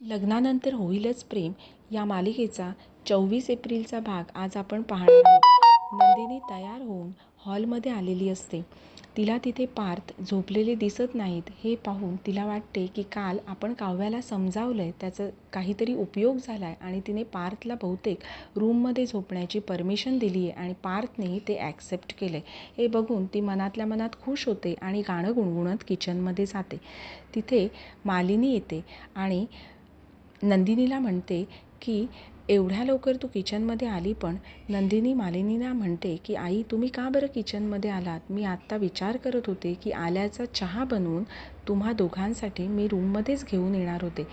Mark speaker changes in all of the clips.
Speaker 1: लग्नानंतर होईलच प्रेम या मालिकेचा 24 एप्रिलचा भाग आज आपण पाहणार आहोत. नंदिनी तयार होऊन हॉलमध्ये आलेली असते. तिला तिथे पार्थ झोपलेले दिसत नाहीत. हे पाहून तिला वाटते की काल आपण काव्याला समजावलंय, त्याचा काहीतरी उपयोग झालाय आणि तिने पार्थला बहुतेक रूममध्ये झोपण्याची परमिशन दिली आहे आणि पार्थनेही ते ॲक्सेप्ट केलंय. हे बघून ती मनातल्या मनात खुश होते आणि गाणं गुणगुणत किचनमध्ये जाते. तिथे मालिनी येते आणि नंदिनीला म्हणते की एवढ्या लवकर तू किचनमध्ये आली. पण नंदिनी मालिनीला म्हणते की आई, तुम्ही का बरं किचनमध्ये आलात? मी आत्ता विचार करत होते की आल्याचा चहा बनवून तुम्हा दोघांसाठी मी रूममध्येच घेऊन येणार होते.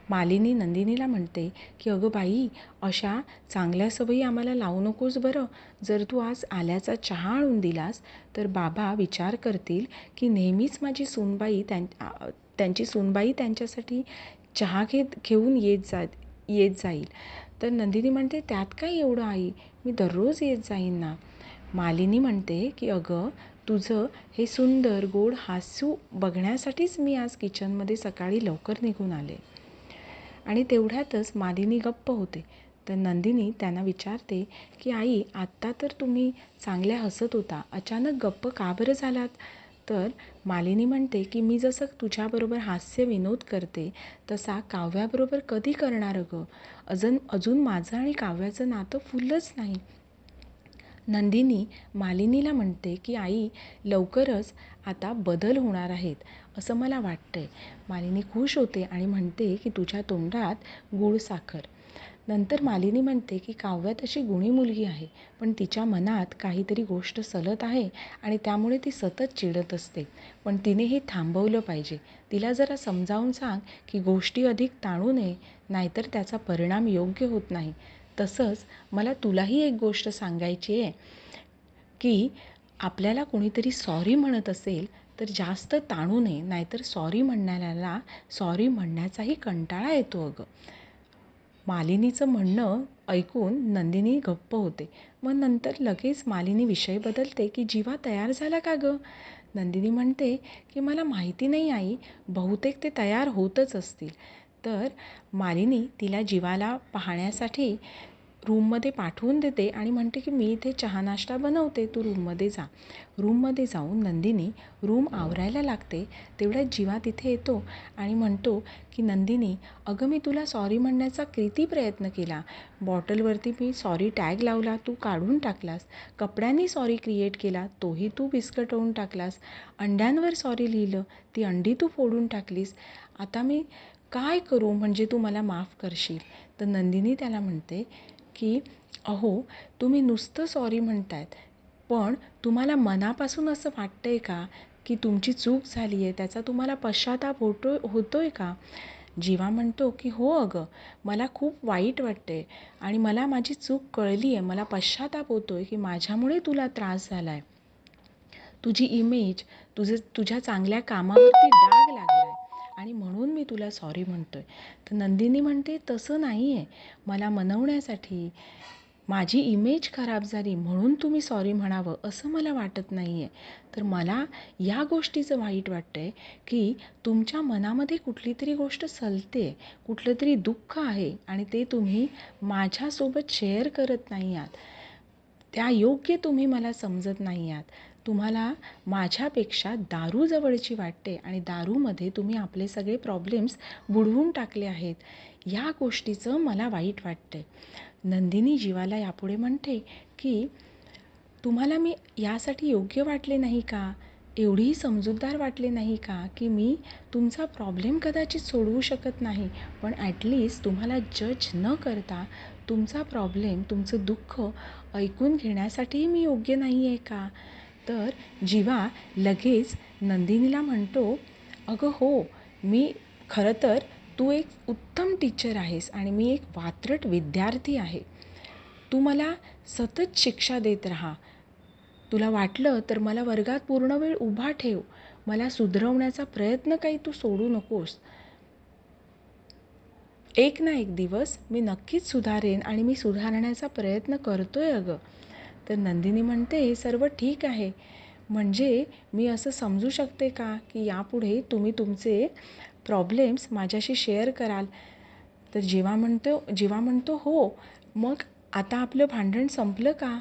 Speaker 1: मालिनी नंदिनीला म्हणते की अगं बाई, अशा चांगल्या सवयी आम्हाला लावू नकोस बरं. जर तू आज आल्याचा चहा आणून दिलास तर बाबा विचार करतील की नेहमीच माझी सूनबाई त्यांची सूनबाई त्यांच्यासाठी चहा घेऊन येत जाईल. तर नंदिनी म्हणते, त्यात काय एवढं आई, मी दररोज येत जाईन ना. मालिनी म्हणते की अगं, तुझं हे सुंदर गोड हास्य बघण्यासाठीच मी आज किचनमध्ये सकाळी लवकर निघून आले. आणि तेवढ्यातच मालिनी गप्प होते. तर नंदिनी त्यांना विचारते की आई, आत्ता तर तुम्ही चांगल्या हसत होता, अचानक गप्प का बरं झालात? तर मालिनी म्हणते की मी जसं तुझ्याबरोबर हास्य विनोद करते तसा काव्याबरोबर कधी करणार गं? अजून माझं आणि काव्याचं नातं फुललंच नाही. नंदिनी मालिनीला म्हणते की आई, लवकरच आता बदल होणार आहेत असं मला वाटतंय. मालिनी खुश होते आणि म्हणते की तुझ्या तोंडात गूळ साखर. नंतर मालिनी म्हणते की काव्या तशी गुणी मुलगी आहे, पण तिच्या मनात काहीतरी गोष्ट सलत आहे आणि त्यामुळे ती सतत चिडत असते. पण तिने हे थांबवलं पाहिजे. तिला जरा समजावून सांग की गोष्टी अधिक ताणू नये, नाहीतर त्याचा परिणाम योग्य होत नाही. तसंच मला तुलाही एक गोष्ट सांगायची आहे की आपल्याला कोणीतरी सॉरी म्हणत असेल तर जास्त ताणू नये, नाहीतर सॉरी म्हणणाऱ्याला सॉरी म्हणण्याचाही कंटाळा येतो अगं. मालिनीचं म्हणणं ऐकून नंदिनी गप्प होते. मग नंतर लगेच मालिनी विषय बदलते की जीवा तयार झाला का गं? नंदिनी म्हणते की मला माहिती नाही आई, बहुतेक ते तयार होतच असतील. तर मालिनी तिला जीवाला पाहण्यासाठी रूममध्ये पाठवून देते आणि म्हणते की मी इथे चहा नाश्ता बनवते, तू रूममध्ये जा. रूममध्ये जाऊन नंदिनी रूम आवरायला लागते. तेवढ्यात जीवा तिथे येतो आणि म्हणतो की नंदिनी, अगं मी तुला सॉरी म्हणण्याचा किती प्रयत्न केला. बॉटलवरती मी सॉरी टॅग लावला, तू काढून टाकलास. कपड्यांनी सॉरी क्रिएट केला, तोही तू विस्कटवून टाकलास. अंड्यांवर सॉरी लिहिलं, ती अंडी तू फोडून टाकलीस. आता मी काय करू म्हणजे तू मला माफ करशील? तर नंदिनी त्याला म्हणते की अहो, तुम्ही नुसतं सॉरी म्हणतायत, पण तुम्हाला मनापासून असं वाटतंय का की तुमची चूक झाली आहे, त्याचा तुम्हाला पश्चाताप होतोय का? जीवा म्हणतो की हो अगं, मला खूप वाईट वाटतंय आणि मला माझी चूक कळली आहे. मला पश्चाताप होतोय की माझ्यामुळे तुला त्रास झाला आहे. तुझी इमेज, तुझ्या चांगल्या कामावरती डाग लागलाय आणि म्हणून मी तुला सॉरी म्हणतोय. तर नंदिनी म्हणते, तसं नाही आहे. मला मनवण्यासाठी माझी इमेज खराब झाली म्हणून तुम्ही सॉरी म्हणावं असं मला वाटत नाही आहे. तर मला या गोष्टीचं वाईट वाटतं आहे की तुमच्या मनामध्ये कुठली तरी गोष्ट सलते, कुठलं तरी दुःख आहे आणि ते तुम्ही माझ्यासोबत शेअर करत नाही आहात. त्या योग्य तुम्ही मला समजत नाही आहात. तुम्हाला माझ्यापेक्षा दारू जवळची वाटते आणि दारूमध्ये तुम्ही आपले सगळे प्रॉब्लेम्स बुडवून टाकले आहेत. या गोष्टीचं मला वाईट वाटतंय. नंदिनी जीवाला यापुढे म्हणते की तुम्हाला मी यासाठी योग्य वाटले नाही का? एवढीही समजूतदार वाटले नाही का की मी तुमचा प्रॉब्लेम कदाचित सोडवू शकत नाही, पण ॲटलिस्ट तुम्हाला जज न करता तुमचा प्रॉब्लेम, तुमचं दुःख ऐकून घेण्यासाठीही मी योग्य नाही आहे का? तर जीवा लगेच नंदिनीला म्हणतो, अगं हो, मी खरं तर तू एक उत्तम टीचर आहेस आणि मी एक वात्रट विद्यार्थी आहे. तू मला सतत शिक्षा देत राहा. तुला वाटलं तर मला वर्गात पूर्ण वेळ उभा ठेव. मला सुधरवण्याचा प्रयत्न काही तू सोडू नकोस. एक ना एक दिवस मी नक्कीच सुधारेन आणि मी सुधारण्याचा प्रयत्न करतोय अगं. तर नंदिनी म्हणते, हे सर्व ठीक आहे. म्हणजे मी असं समजू शकते का की यापुढे तुम्ही तुमचे प्रॉब्लेम्स माझ्याशी शेअर कराल? तर जीवा म्हणतो हो, मग आता आपलं भांडण संपलं का?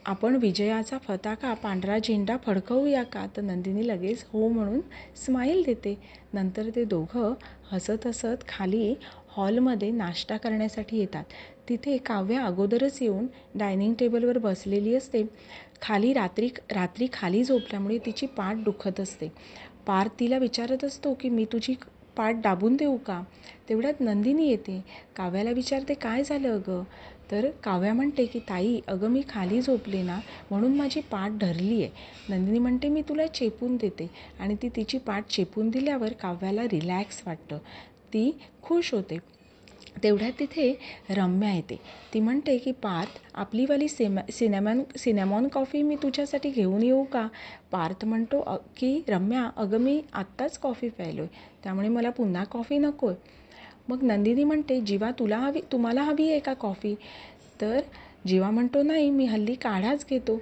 Speaker 1: आपण विजयाचा पताका पांढरा झेंडा फडकवूया का? तर नंदिनी लगेच हो म्हणून स्माईल देते. नंतर ते दोघं हसत हसत खाली हॉलमध्ये नाश्ता करण्यासाठी येतात. तिथे काव्या अगोदरच येऊन डायनिंग टेबलवर बसलेली असते. रात्री खाली झोपल्यामुळे तिची पाठ दुखत असते. पार्थ तिला विचारत असतो की मी तुझी पाठ दाबून देऊ का? तेवढ्यात नंदिनी येते. काव्याला विचारते काय झालं अगं? तर काव्या म्हणते की ताई अगं मी खाली झोपले ना म्हणून माझी पाठ धरली आहे. नंदिनी म्हणते मी तुला चेपून देते आणि ती तिची पाठ चेपून दिल्यावर काव्याला रिलॅक्स वाटतं. ती खुश होते. तेवढ्यात तिथे रम्या येते. ती म्हणते की पार्थ आपलीवाली सिनेमॉन कॉफी मी तुझ्यासाठी घेऊन येऊ का? पार्थ म्हणतो की रम्या अगं मी आत्ताच कॉफी प्यायलो आहे, त्यामुळे मला पुन्हा कॉफी नको आहे. मग नंदिनी म्हणते जीवा तुम्हाला हवी आहे का कॉफी? तर जीवा म्हणतो नाही, मी हल्ली काढाच घेतो.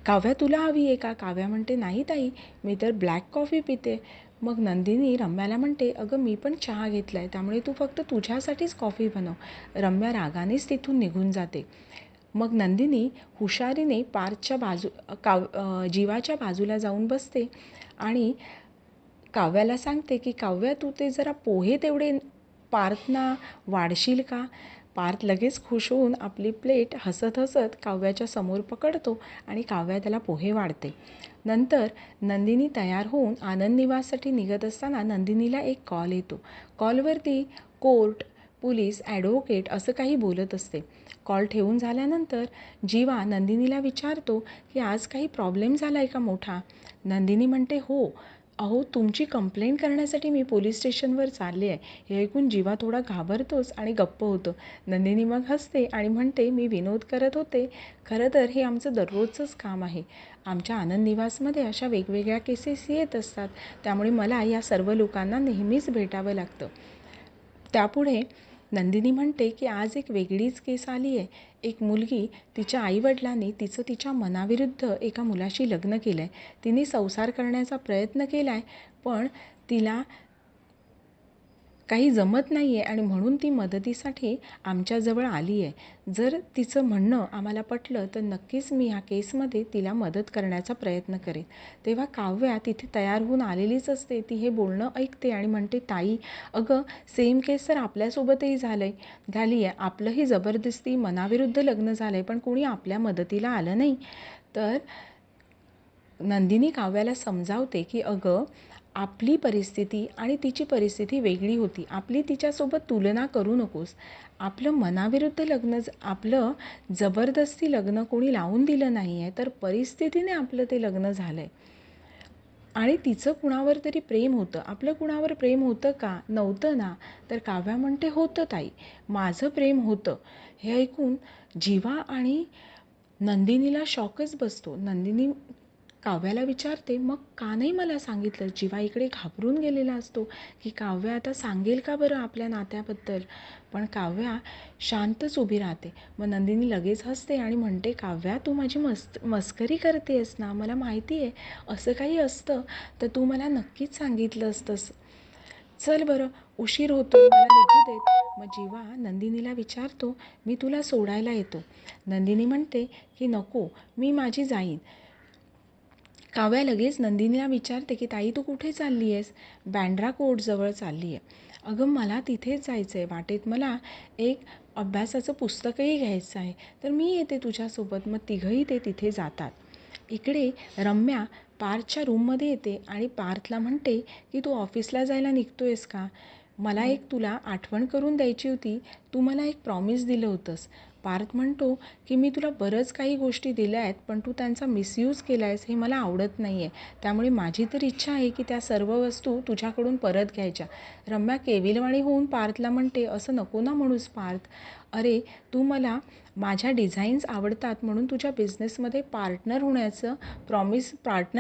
Speaker 1: काव्या तुला हवी आहे का? काव्या म्हणते नाही ताई, मी तर ब्लॅक कॉफी पिते. मग नंदिनी रम्याला म्हणते अगं मी पण चहा घेतला आहे, त्यामुळे तू फक्त तुझ्यासाठीच कॉफी बनव. रम्या रागानेच तिथून निघून जाते. मग नंदिनी हुशारीने जीवाच्या बाजूला जाऊन बसते आणि काव्याला सांगते की काव्या तू ते जरा पोहे तेवढे पार्थना वाढशील का? पार्थ लगेच खुश होऊन आपली प्लेट हसत हसत काव्याच्या समोर पकडतो आणि काव्या त्याला पोहे वाढते. नंतर नंदिनी तयार होऊन आनंद निवाससाठी निघत असताना नंदिनीला एक कॉल येतो. कॉलवरती कोर्ट, पोलीस, ॲडव्होकेट असं काही बोलत असते. कॉल ठेवून झाल्यानंतर जीवा नंदिनीला विचारतो की आज काही प्रॉब्लेम झाला आहे का मोठा? नंदिनी म्हणते हो, अहो तुमची कंप्लेंट करण्यासाठी मी पोलीस स्टेशनवर चालले आहे. हे ऐकून जीवा थोडा घाबरतोच आणि गप्प होतो. नंदिनी मग हसते आणि म्हणते मी विनोद करत होते. खरं तर हे आमचं दररोजचंच काम आहे. आमच्या आनंद निवासमध्ये अशा वेगवेगळ्या केसेस येत असतात, त्यामुळे मला या सर्व लोकांना नेहमीच भेटावं लागतं. त्यापुढे नंदिनी म्हणते की आज एक वेगळीच केस आली आहे. एक मुलगी तिच्या आईवडिलांनी तिच्या मनाविरुद्ध एका मुलाशी लग्न केलं आहे. तिने संसार करण्याचा प्रयत्न केला आहे, पण तिला काही जमत नाही आहे आणि म्हणून ती मदतीसाठी आमच्याजवळ आली आहे. जर तिचं म्हणणं आम्हाला पटलं तर नक्कीच मी ह्या केसमध्ये तिला मदत करण्याचा प्रयत्न करेन. तेव्हा काव्या तिथे तयार होऊन आलेलीच असते. ती हे बोलणं ऐकते आणि म्हणते ताई अगं सेम केस तर आपल्यासोबतही झाली आहे. आपलंही जबरदस्ती मनाविरुद्ध लग्न झालं आहे, पण कोणी आपल्या मदतीला आलं नाही. तर नंदिनी काव्याला समजावते की अगं आपली परिस्थिती आणि तिची परिस्थिती वेगळी होती. आपली तिच्यासोबत तुलना करू नकोस. आपलं मनाविरुद्ध लग्न आपलं जबरदस्ती लग्न कोणी लावून दिलं नाही आहे, तर परिस्थितीने आपलं ते लग्न झालं आहे. आणि तिचं कुणावर तरी प्रेम होतं. आपलं कुणावर प्रेम होतं का? नव्हतं ना. तर काव्या म्हणते होतं ताई, माझं प्रेम होतं. हे ऐकून जीवा आणि नंदिनीला शॉकच बसतो. नंदिनी काव्याला विचारते मग का नाही मला सांगितलं? जीवा इकडे घाबरून गेलेला असतो की काव्या आता सांगेल का बरं आपल्या नात्याबद्दल? पण काव्या शांतच उभी राहते. मग नंदिनी लगेच हसते आणि म्हणते काव्या तू माझी मस्करी करतेस ना? मला माहिती आहे असं काही असतं तर तू मला नक्कीच सांगितलं असतंस. चल बरं उशीर होतो, मला निघू देत. मग जीवा नंदिनीला विचारतो मी तुला सोडायला येतो. नंदिनी म्हणते की नको, मी माझी जाईन. काव्या लगेच नंदिनीला विचारते की ताई तू कुठे चालली आहेस? बँड्रा कोर्टजवळ चालली आहे. अगं मला तिथेच जायचं आहे. वाटेत मला एक अभ्यासाचं पुस्तकही घ्यायचं आहे, तर मी येते तुझ्यासोबत. मग तिघंही ते तिथे जातात. इकडे रम्या पार्थच्या रूममध्ये येते आणि पार्थला म्हणते की तू ऑफिसला जायला निघतोयस का? मला एक तुला आठवण करून द्यायची होती. तू मला एक प्रॉमिस दिलं होतंस. पार्थ म्हणतो की मी तुला बरंच काही गोष्टी दिल्या आहेत, पण तू त्यांचा मिसयूज केला आहेस हे मला आवडत नाही आहे. त्यामुळे माझी तर इच्छा आहे की त्या सर्व वस्तू तुझ्याकडून परत घ्यायच्या. रम्या केविलवाणी होऊन पार्थला म्हणते असं नको ना म्हणूस पार्थ. अरे तू मला माझ्या डिझाईन्स आवडतात म्हणून तुझ्या बिझनेसमध्ये पार्टनर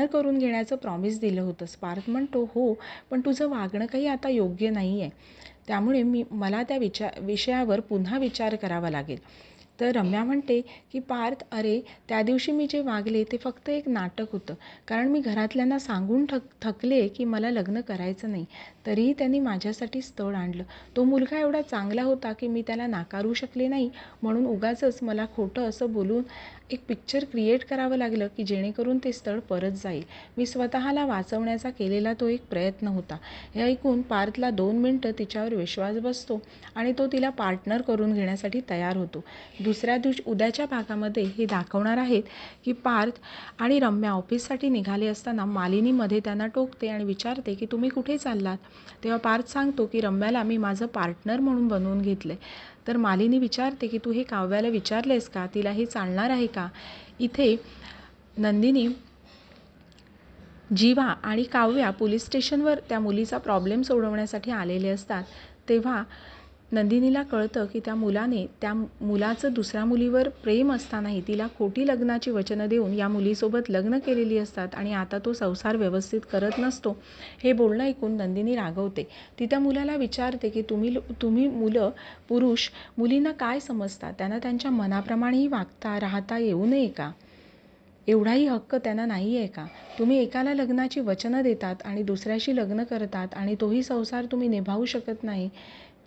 Speaker 1: करून घेण्याचं प्रॉमिस दिलं होतंस. पार्थ म्हणतो हो, पण तुझं वागणं काही आता योग्य नाही आहे, त्यामुळे मला त्या विषयावर पुन्हा विचार करावा लागेल. तर रम्या म्हणते की पार्थ, अरे त्या दिवशी मी जे वागले ते फक्त एक नाटक होतं, कारण मी घरातल्यांना सांगून थकले की मला लग्न करायचं नाही. तरीही त्यांनी माझ्यासाठी स्थळ आणलं. तो मुलगा एवढा चांगला होता की मी त्याला नाकारू शकले नाही, म्हणून उगाचच मला खोटं असं बोलून एक पिक्चर क्रिएट करावं लागलं की जेणेकरून ते स्थळ परत जाईल. मी स्वतःला वाचवण्याचा केलेला तो एक प्रयत्न होता. हे ऐकून पार्थला 2 मिनिटं तिच्यावर विश्वास बसतो आणि तो तिला पार्टनर करून घेण्यासाठी तयार होतो. उद्याच्या भागामध्ये हे दाखवणार आहेत की पार्थ आणि रम्या ऑफिससाठी निघाले असताना मालिनी मध्ये त्यांना टोकते आणि विचारते की तुम्ही कुठे चाललात. तेव्हा पार्थ सांगतो की रम्याला मी माझं पार्टनर म्हणून बनवून घेतलंय. तर मालिनी विचारते की तू हे काव्याला विचारलेस का, तिला हे चालणार आहे का. इथे नंदिनी, जीवा आणि काव्या पोलीस स्टेशनवर त्या मुलीचा प्रॉब्लेम सोडवण्यासाठी आलेले असतात. तेव्हा नंदिनीला कळतं की त्या मुलाचं दुसऱ्या मुलीवर प्रेम असतानाही तिला खोटी लग्नाची वचनं देऊन या मुलीसोबत लग्न केलेली असतात आणि आता तो संसार व्यवस्थित करत नसतो. हे बोलणं ऐकून नंदिनी रागवते. ती त्या मुलाला विचारते की तुम्ही पुरुष मुलींना काय समजता, त्यांना त्यांच्या मनाप्रमाणेही राहता येऊ नये का? एवढाही हक्क त्यांना नाही आहे का? तुम्ही एकाला लग्नाची वचनं देतात आणि दुसऱ्याशी लग्न करतात आणि तोही संसार तुम्ही निभावू शकत नाही.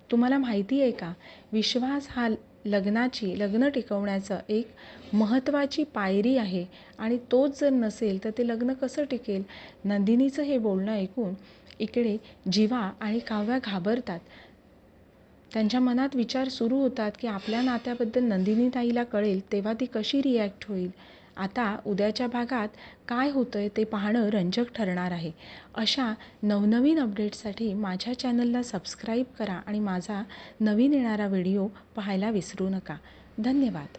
Speaker 1: तुम्हाला माहिती आहे का, विश्वास हा लग्न टिकवण्याचं एक महत्त्वाची पायरी आहे आणि तोच जर नसेल तर ते लग्न कसं टिकेल. नंदिनीचं हे बोलणं ऐकून इकडे जीवा आणि काव्या घाबरतात. त्यांच्या मनात विचार सुरू होतात की आपल्या नात्याबद्दल नंदिनी ताईला कळेल तेव्हा ती कशी रिॲक्ट होईल. आता उद्याच्या भागात काय होतंय ते पाहणं रंजक ठरणार आहे. अशा नवनवीन अपडेट्ससाठी माझ्या चॅनलला सबस्क्राईब करा आणि माझा नवीन येणारा व्हिडिओ पाहायला विसरू नका. धन्यवाद.